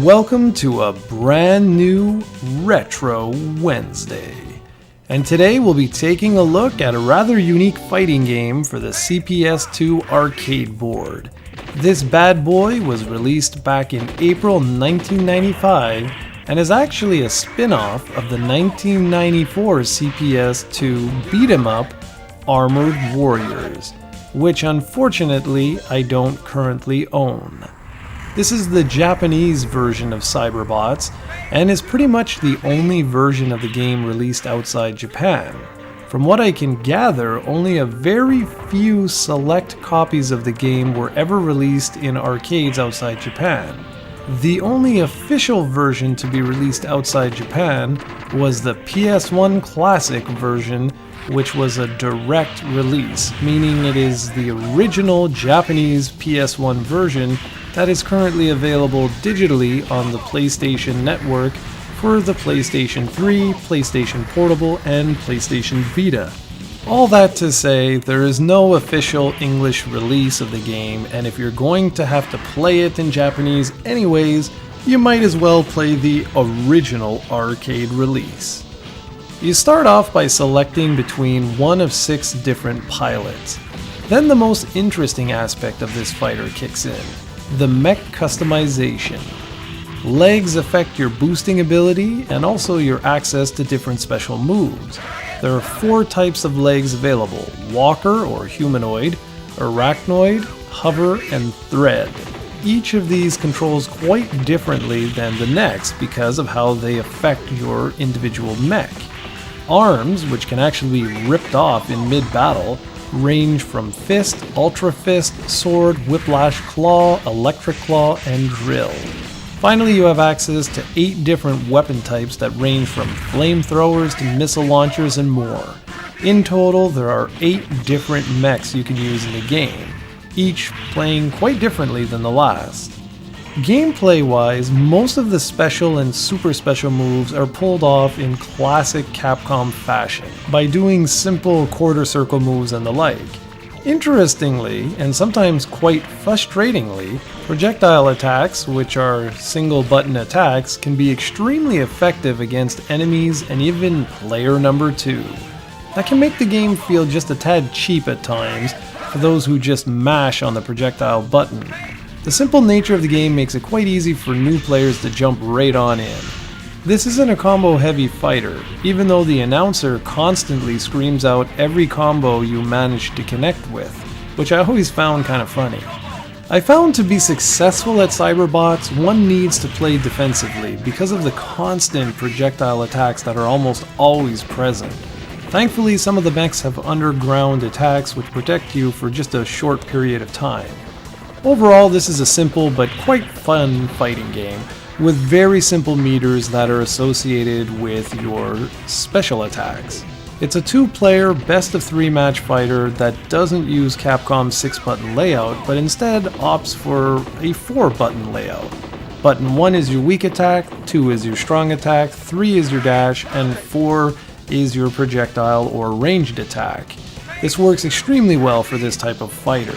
Welcome to a brand new Retro Wednesday. And today we'll be taking a look at a rather unique fighting game for the CPS-2 arcade board. This bad boy was released back in April 1995 and is actually a spin-off of the 1994 CPS-2 beat-em-up Armored Warriors, which unfortunately I don't currently own. This is the Japanese version of Cyberbots, and is pretty much the only version of the game released outside Japan. From what I can gather, only a very few select copies of the game were ever released in arcades outside Japan. The only official version to be released outside Japan was the PS1 Classic version, which was a direct release, meaning it is the original Japanese PS1 version that is currently available digitally on the PlayStation Network for the PlayStation 3, PlayStation Portable, and PlayStation Vita. All that to say, there is no official English release of the game, and if you're going to have to play it in Japanese anyways, you might as well play the original arcade release. You start off by selecting between one of 6 different pilots. Then the most interesting aspect of this fighter kicks in: the Mech Customization. Legs affect your boosting ability and also your access to different special moves. There are 4 types of legs available: walker or humanoid, arachnoid, hover, and thread. Each of these controls quite differently than the next because of how they affect your individual mech. Arms, which can actually be ripped off in mid-battle, range from fist, ultra fist, sword, whiplash claw, electric claw, and drill. Finally, you have access to 8 different weapon types that range from flamethrowers to missile launchers and more. In total, there are 8 different mechs you can use in the game, each playing quite differently than the last. Gameplay-wise, most of the special and super special moves are pulled off in classic Capcom fashion, by doing simple quarter circle moves and the like. Interestingly, and sometimes quite frustratingly, projectile attacks, which are single button attacks, can be extremely effective against enemies and even player number 2. That can make the game feel just a tad cheap at times for those who just mash on the projectile button. The simple nature of the game makes it quite easy for new players to jump right on in. This isn't a combo-heavy fighter, even though the announcer constantly screams out every combo you manage to connect with, which I always found kind of funny. I found to be successful at Cyberbots, one needs to play defensively because of the constant projectile attacks that are almost always present. Thankfully, some of the mechs have underground attacks which protect you for just a short period of time. Overall, this is a simple but quite fun fighting game, with very simple meters that are associated with your special attacks. It's a 2-player best-of-3 match fighter that doesn't use Capcom's 6-button layout, but instead opts for a 4-button layout. Button 1 is your weak attack, 2 is your strong attack, 3 is your dash, and 4 is your projectile or ranged attack. This works extremely well for this type of fighter.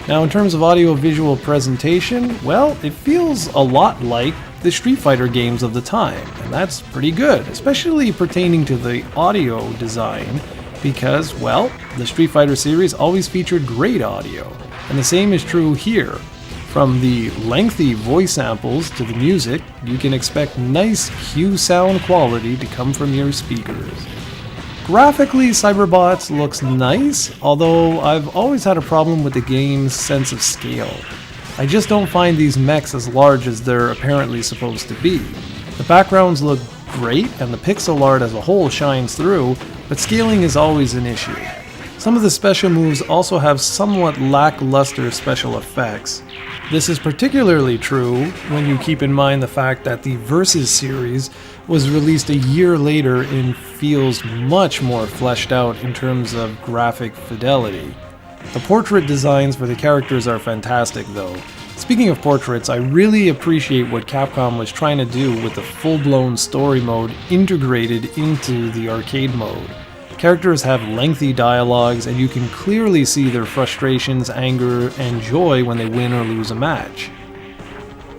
Now, in terms of audio-visual presentation, well, it feels a lot like the Street Fighter games of the time, and that's pretty good, especially pertaining to the audio design, because, well, the Street Fighter series always featured great audio, and the same is true here. From the lengthy voice samples to the music, you can expect nice Q sound quality to come from your speakers. Graphically, Cyberbots looks nice, although I've always had a problem with the game's sense of scale. I just don't find these mechs as large as they're apparently supposed to be. The backgrounds look great and the pixel art as a whole shines through, but scaling is always an issue. Some of the special moves also have somewhat lackluster special effects. This is particularly true when you keep in mind the fact that the Versus series was released a year later and feels much more fleshed out in terms of graphic fidelity. The portrait designs for the characters are fantastic though. Speaking of portraits, I really appreciate what Capcom was trying to do with the full-blown story mode integrated into the arcade mode. Characters have lengthy dialogues, and you can clearly see their frustrations, anger, and joy when they win or lose a match.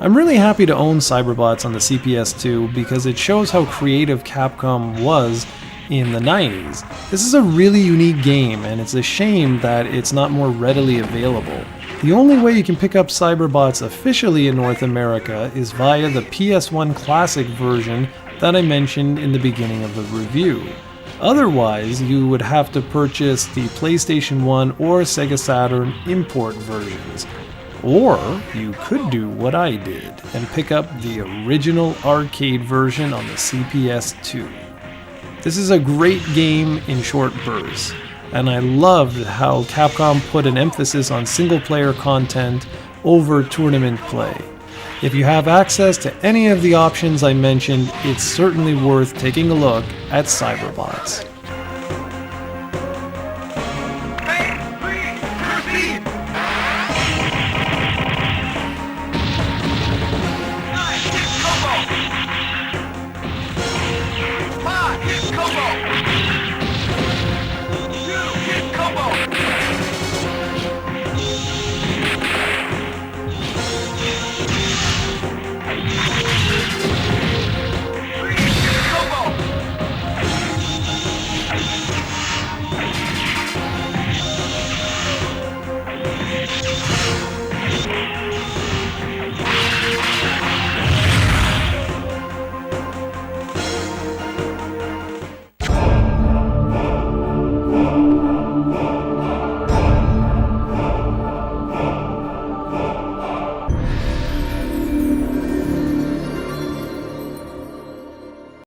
I'm really happy to own Cyberbots on the CPS-2 because it shows how creative Capcom was in the 90s. This is a really unique game, and it's a shame that it's not more readily available. The only way you can pick up Cyberbots officially in North America is via the PS1 Classic version that I mentioned in the beginning of the review. Otherwise, you would have to purchase the PlayStation 1 or Sega Saturn import versions. Or you could do what I did and pick up the original arcade version on the CPS-2. This is a great game in short bursts, and I loved how Capcom put an emphasis on single-player content over tournament play. If you have access to any of the options I mentioned, it's certainly worth taking a look at Cyberbots.